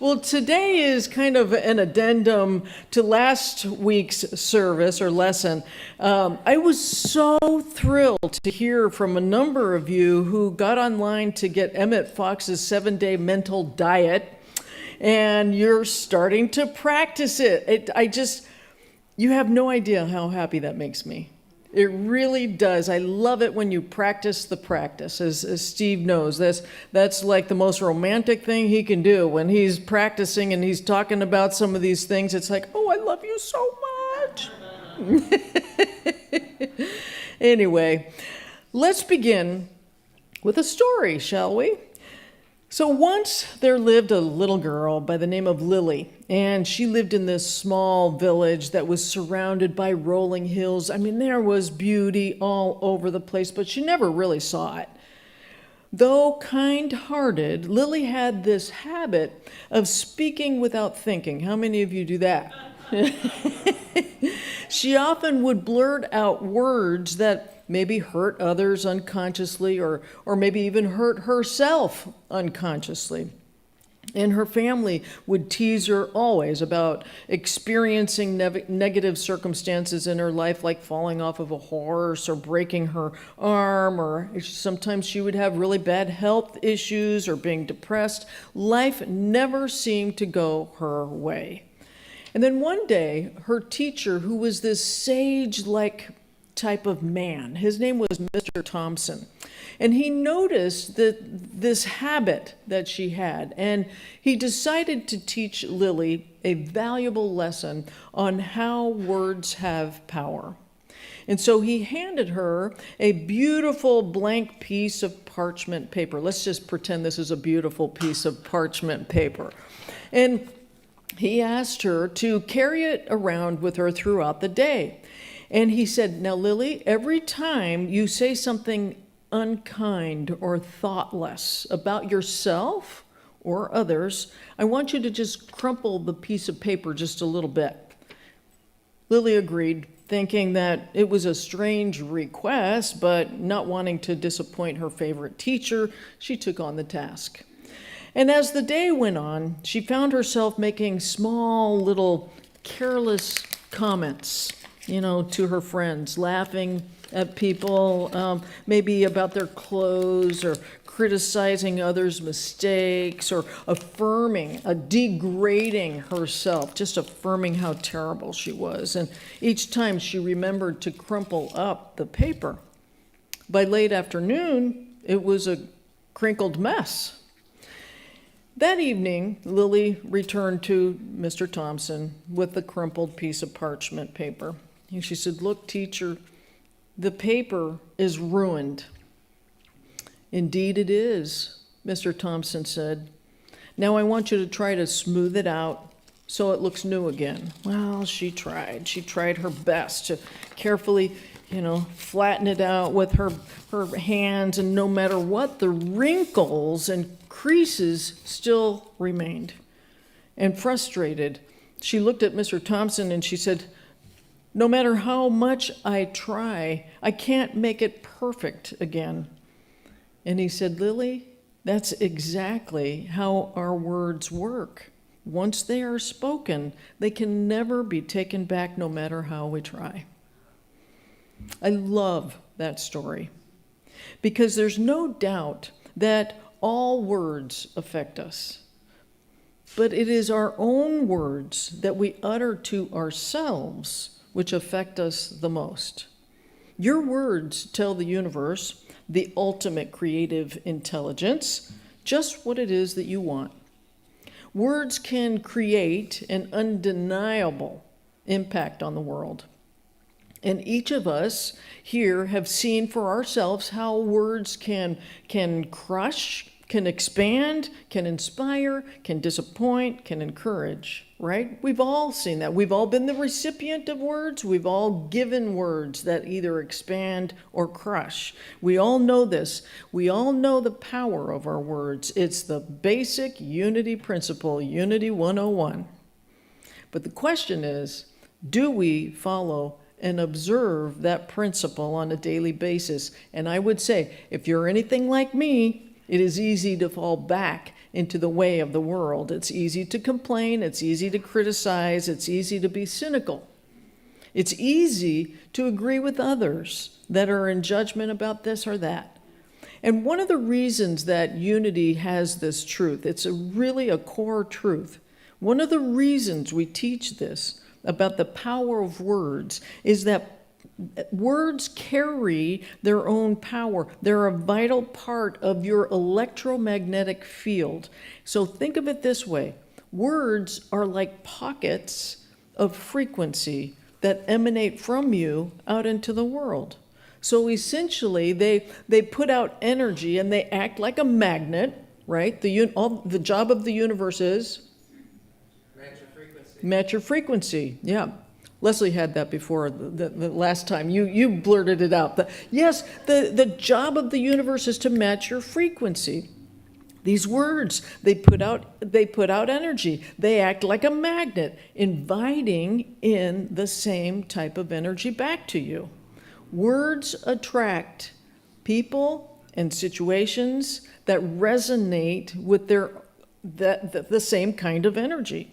Well, today is kind of an addendum to last week's service or lesson. I was so thrilled to hear from a number of you who got online to get Emmett Fox's 7-day mental diet, and you're starting to practice it. You have no idea how happy that makes me. It really does. I love it when you practice the practice, as Steve knows. That's like the most romantic thing he can do. When he's practicing and he's talking about some of these things, it's like, oh, I love you so much. Anyway, let's begin with a story, shall we? So once there lived a little girl by the name of Lily, and she lived in this small village that was surrounded by rolling hills. I mean, there was beauty all over the place, but she never really saw it. Though kind-hearted, Lily had this habit of speaking without thinking. How many of you do that? She often would blurt out words that maybe hurt others unconsciously or maybe even hurt herself unconsciously. And her family would tease her always about experiencing negative circumstances in her life, like falling off of a horse or breaking her arm, or sometimes she would have really bad health issues or being depressed. Life never seemed to go her way. And then one day, her teacher, who was this sage-like type of man, his name was Mr. Thompson, and he noticed this habit that she had, and he decided to teach Lily a valuable lesson on how words have power. And so he handed her a beautiful blank piece of parchment paper. Let's just pretend this is a beautiful piece of parchment paper. And he asked her to carry it around with her throughout the day. And he said, now, Lily, every time you say something unkind or thoughtless about yourself or others, I want you to just crumple the piece of paper just a little bit. Lily agreed, thinking that it was a strange request, but not wanting to disappoint her favorite teacher, she took on the task. And as the day went on, she found herself making small, little, careless comments, to her friends, laughing at people, maybe about their clothes, or criticizing others' mistakes, or degrading herself, just affirming how terrible she was. And each time she remembered to crumple up the paper. By late afternoon, it was a crinkled mess. That evening, Lily returned to Mr. Thompson with the crumpled piece of parchment paper. And she said, look, teacher, the paper is ruined. Indeed it is, Mr. Thompson said. Now I want you to try to smooth it out so it looks new again. Well, she tried. She tried her best to carefully, flatten it out with her hands, and no matter what, the wrinkles and creases still remained. And frustrated, she looked at Mr. Thompson and she said, no matter how much I try, I can't make it perfect again. And he said, Lily, that's exactly how our words work. Once they are spoken, they can never be taken back, no matter how we try. I love that story because there's no doubt that all words affect us. But it is our own words that we utter to ourselves which affect us the most. Your words tell the universe, the ultimate creative intelligence, just what it is that you want. Words can create an undeniable impact on the world. And each of us here have seen for ourselves how words can crush, can expand, can inspire, can disappoint, can encourage, right? We've all seen that. We've all been the recipient of words. We've all given words that either expand or crush. We all know this. We all know the power of our words. It's the basic unity principle, Unity 101. But the question is, do we follow and observe that principle on a daily basis? And I would say, if you're anything like me, it is easy to fall back into the way of the world. It's easy to complain, it's easy to criticize, it's easy to be cynical. It's easy to agree with others that are in judgment about this or that. And one of the reasons that unity has this truth, it's really a core truth. One of the reasons we teach this about the power of words is that words carry their own power. They're a vital part of your electromagnetic field. So think of it this way. Words are like pockets of frequency that emanate from you out into the world. So essentially, they put out energy and they act like a magnet, right? The job of the universe is? Match your frequency. Match your frequency, yeah. Leslie had that before the last time. You blurted it out. Yes, the job of the universe is to match your frequency. These words, they put out energy. They act like a magnet, inviting in the same type of energy back to you. Words attract people and situations that resonate with the same kind of energy.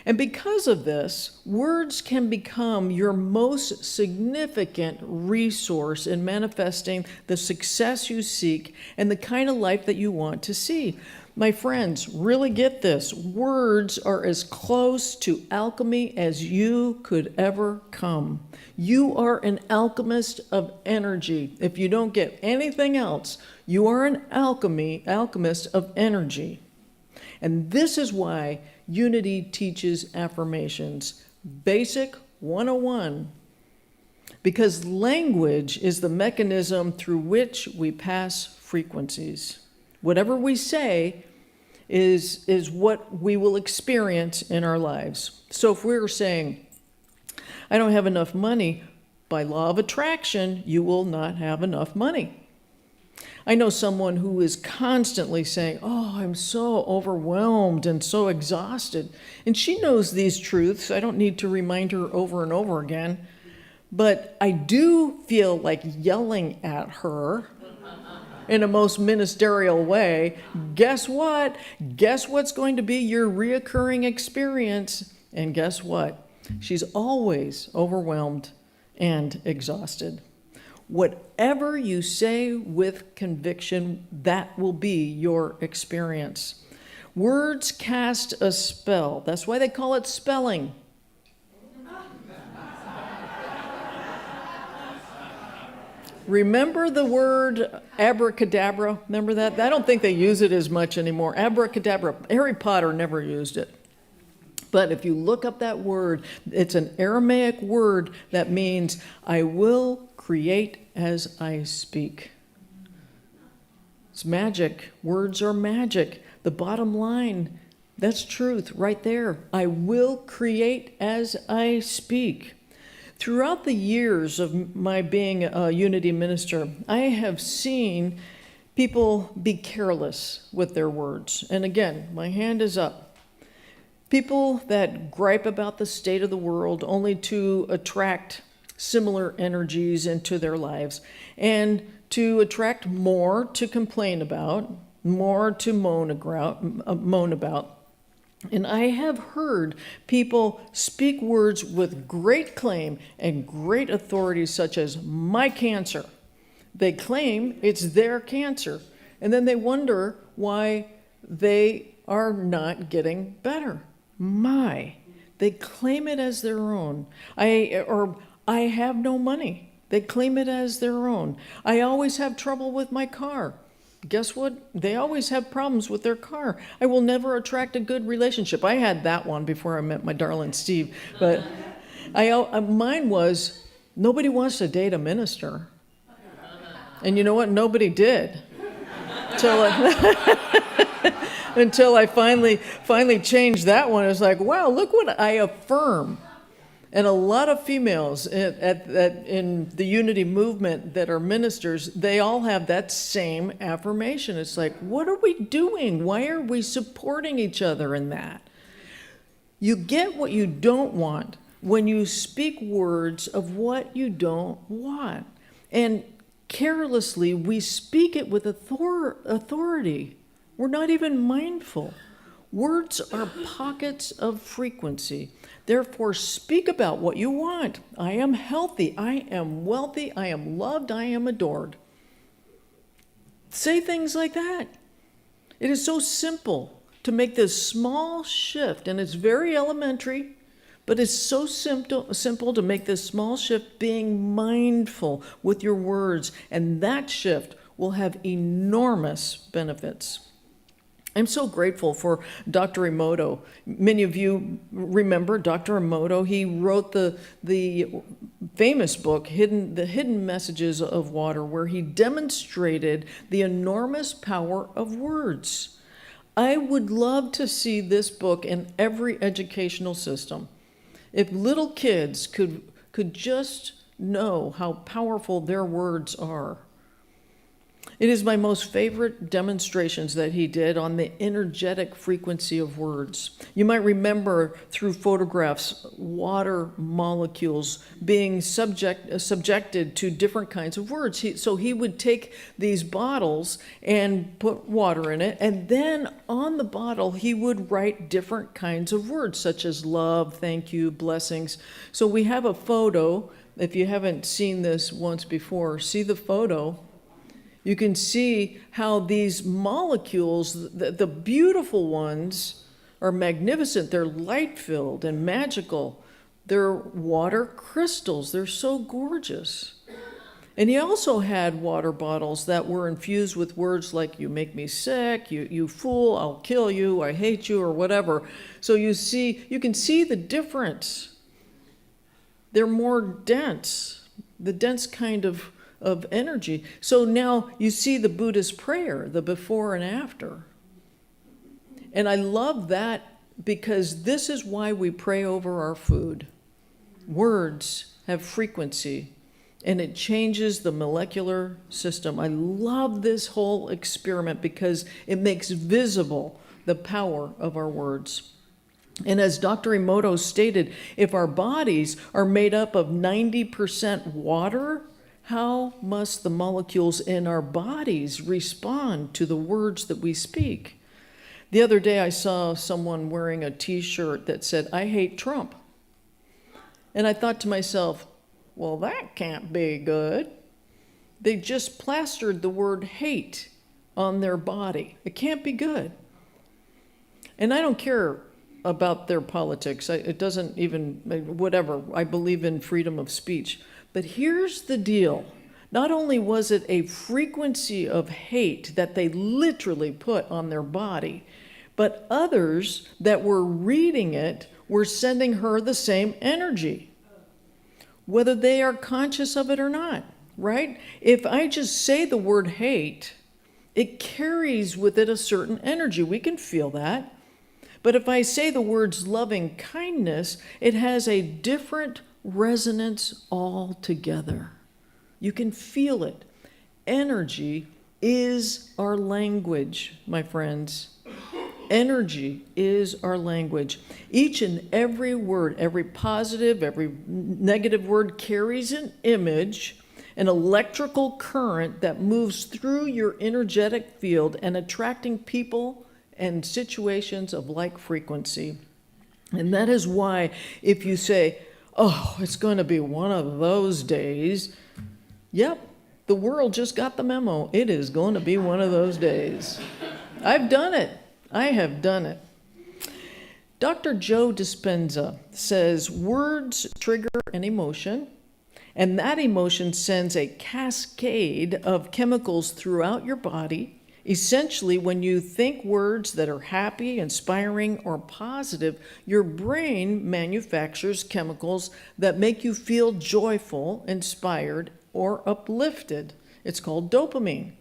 And because of this, words can become your most significant resource in manifesting the success you seek and the kind of life that you want to see. My friends, really get this. Words are as close to alchemy as you could ever come. You are an alchemist of energy. If you don't get anything else, you are an alchemist of energy. And this is why Unity teaches affirmations. Basic 101. Because language is the mechanism through which we pass frequencies. Whatever we say is what we will experience in our lives. So if we're saying, I don't have enough money, by law of attraction, you will not have enough money. I know someone who is constantly saying, oh, I'm so overwhelmed and so exhausted. And she knows these truths. I don't need to remind her over and over again. But I do feel like yelling at her in a most ministerial way. Guess what? Guess what's going to be your reoccurring experience? And guess what? She's always overwhelmed and exhausted. Whatever you say with conviction, that will be your experience. Words cast a spell. That's why they call it spelling. Remember the word abracadabra? Remember that? I don't think they use it as much anymore. Abracadabra. Harry Potter never used it. But if you look up that word, it's an Aramaic word that means, I will create as I speak. It's magic. Words are magic. The bottom line, that's truth right there. I will create as I speak. Throughout the years of my being a Unity minister, I have seen people be careless with their words. And again, my hand is up. People that gripe about the state of the world only to attract similar energies into their lives and to attract more to complain about, more to moan about. And I have heard people speak words with great claim and great authority, such as my cancer. They claim it's their cancer, and then they wonder why they are not getting better. They claim it as their own. I have no money. They claim it as their own. I always have trouble with my car. Guess what? They always have problems with their car. I will never attract a good relationship. I had that one before I met my darling Steve. But mine was, nobody wants to date a minister. And you know what? Nobody did. Until I finally changed that one. It's like, wow, look what I affirm. And a lot of females in the Unity movement that are ministers, they all have that same affirmation. It's like, what are we doing? Why are we supporting each other in that? You get what you don't want when you speak words of what you don't want. And carelessly, we speak it with authority. We're not even mindful. Words are pockets of frequency. Therefore, speak about what you want. I am healthy. I am wealthy. I am loved. I am adored. Say things like that. It is so simple to make this small shift, and it's very elementary, but it's so simple to make this small shift, being mindful with your words, and that shift will have enormous benefits. I'm so grateful for Dr. Emoto. Many of you remember Dr. Emoto. He wrote the famous book, The Hidden Messages of Water, where he demonstrated the enormous power of words. I would love to see this book in every educational system. If little kids could just know how powerful their words are. It is my most favorite demonstrations that he did on the energetic frequency of words. You might remember through photographs, water molecules being subjected to different kinds of words. So he would take these bottles and put water in it, and then on the bottle he would write different kinds of words, such as love, thank you, blessings. So we have a photo. If you haven't seen this once before, see the photo. You can see how these molecules, the beautiful ones, are magnificent. They're light-filled and magical. They're water crystals. They're so gorgeous. And he also had water bottles that were infused with words like, you make me sick, you fool, I'll kill you, I hate you, or whatever. So you can see the difference. They're more dense, the dense kind of energy. So now you see the Buddhist prayer, the before and after. And I love that because this is why we pray over our food. Words have frequency and it changes the molecular system. I love this whole experiment because it makes visible the power of our words. And as Dr. Emoto stated, if our bodies are made up of 90% water, how must the molecules in our bodies respond to the words that we speak? The other day I saw someone wearing a t-shirt that said, I hate Trump. And I thought to myself, well, that can't be good. They just plastered the word hate on their body. It can't be good. And I don't care about their politics. It doesn't even, whatever. I believe in freedom of speech. But here's the deal. Not only was it a frequency of hate that they literally put on their body, but others that were reading it were sending her the same energy, whether they are conscious of it or not, right? If I just say the word hate, it carries with it a certain energy. We can feel that. But if I say the words loving kindness, it has a different resonance altogether. You can feel it. Energy is our language, my friends. Energy is our language. Each and every word, every positive, every negative word carries an image, an electrical current that moves through your energetic field and attracting people and situations of like frequency. And that is why if you say, oh, it's going to be one of those days, yep, the world just got the memo. It is going to be one of those days. I've done it. I have done it. Dr. Joe Dispenza says words trigger an emotion, and that emotion sends a cascade of chemicals throughout your body. Essentially, when you think words that are happy, inspiring, or positive, your brain manufactures chemicals that make you feel joyful, inspired, or uplifted. It's called dopamine.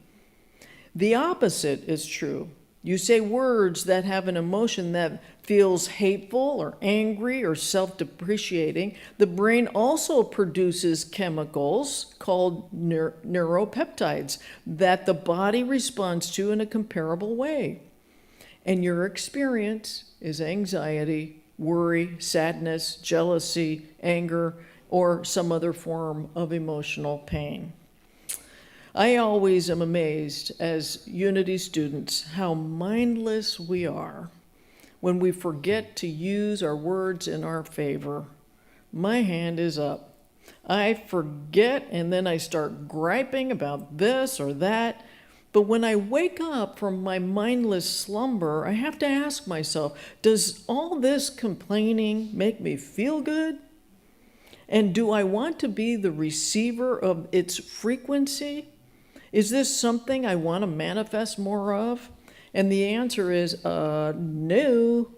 The opposite is true. You say words that have an emotion that feels hateful or angry or self-depreciating. The brain also produces chemicals called neuropeptides that the body responds to in a comparable way. And your experience is anxiety, worry, sadness, jealousy, anger, or some other form of emotional pain. I always am amazed as Unity students how mindless we are when we forget to use our words in our favor. My hand is up. I forget and then I start griping about this or that. But when I wake up from my mindless slumber, I have to ask myself, does all this complaining make me feel good? And do I want to be the receiver of its frequency? Is this something I want to manifest more of? And the answer is, no.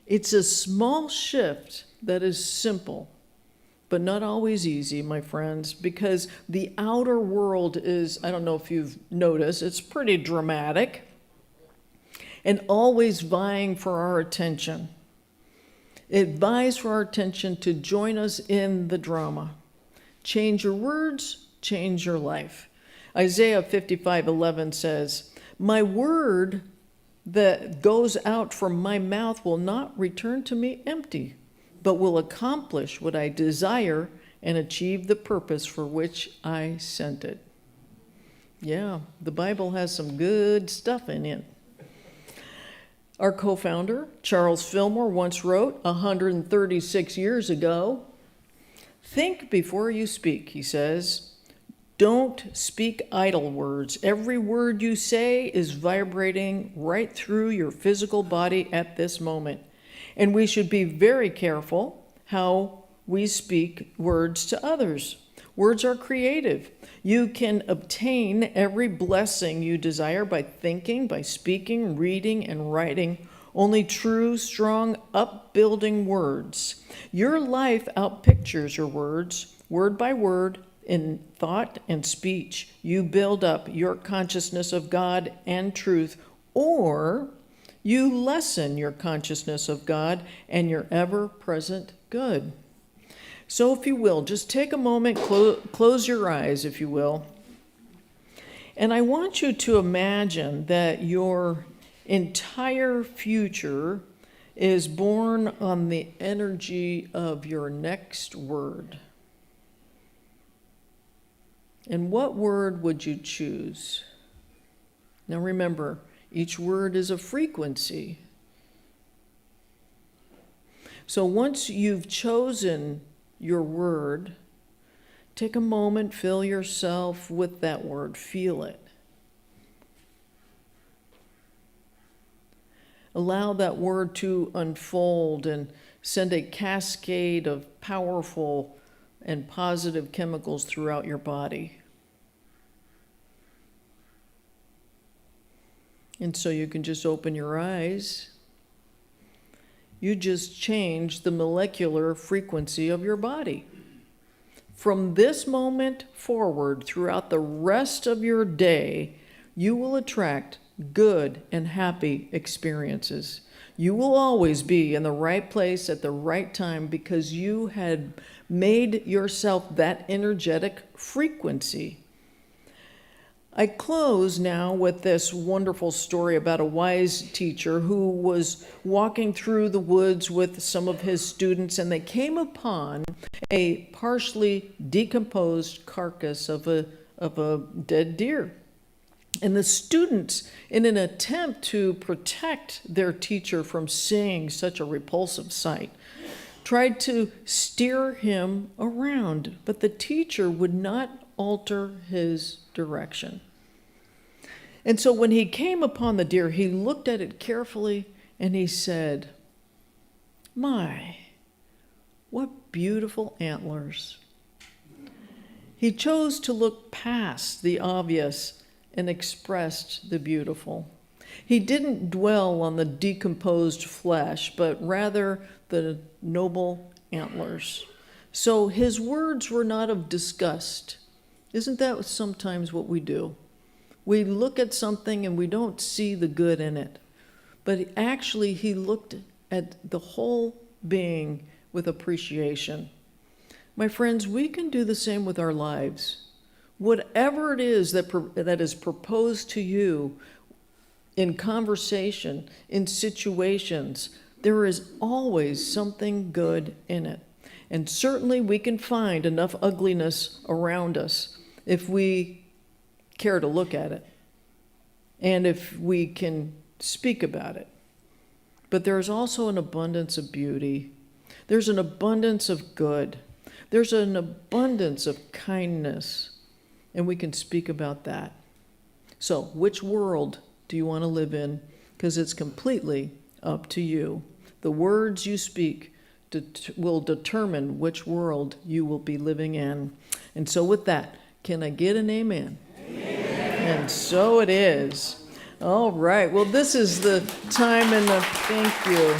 It's a small shift that is simple, but not always easy, my friends, because the outer world is, I don't know if you've noticed, it's pretty dramatic and always vying for our attention. It vies for our attention to join us in the drama. Change your words, change your life. Isaiah 55:11 says, "My word that goes out from my mouth will not return to me empty, but will accomplish what I desire and achieve the purpose for which I sent it." Yeah, the Bible has some good stuff in it. Our co-founder, Charles Fillmore, once wrote 136 years ago, "Think before you speak," he says. "Don't speak idle words. Every word you say is vibrating right through your physical body at this moment. And we should be very careful how we speak words to others. Words are creative. You can obtain every blessing you desire by thinking, by speaking, reading, and writing only true, strong, upbuilding words. Your life outpictures your words, word by word, in thought and speech. You build up your consciousness of God and truth, or you lessen your consciousness of God and your ever-present good." So if you will, just take a moment, close your eyes, if you will. And I want you to imagine that your entire future is born on the energy of your next word. And what word would you choose? Now remember, each word is a frequency. So once you've chosen your word, take a moment, fill yourself with that word, feel it. Allow that word to unfold and send a cascade of powerful and positive chemicals throughout your body. And so you can just open your eyes. You just change the molecular frequency of your body. From this moment forward, throughout the rest of your day, you will attract good and happy experiences. You will always be in the right place at the right time because you had made yourself that energetic frequency. I close now with this wonderful story about a wise teacher who was walking through the woods with some of his students, and they came upon a partially decomposed carcass of a dead deer. And the students, in an attempt to protect their teacher from seeing such a repulsive sight, tried to steer him around, but the teacher would not alter his direction. And so when he came upon the deer, he looked at it carefully and he said, "My, what beautiful antlers." He chose to look past the obvious and expressed the beautiful. He didn't dwell on the decomposed flesh, but rather the noble antlers. So his words were not of disgust. Isn't that sometimes what we do? We look at something and we don't see the good in it. But actually, he looked at the whole being with appreciation. My friends, we can do the same with our lives. Whatever it is that is proposed to you in conversation, in situations, there is always something good in it. And certainly we can find enough ugliness around us if we care to look at it and if we can speak about it. But there's also an abundance of beauty. There's an abundance of good. There's an abundance of kindness, and we can speak about that. So, which world do you want to live in? Because it's completely up to you. The words you speak will determine which world you will be living in. And so with that, can I get an amen? Amen. And so it is. All right. Well, this is the time and the thank you.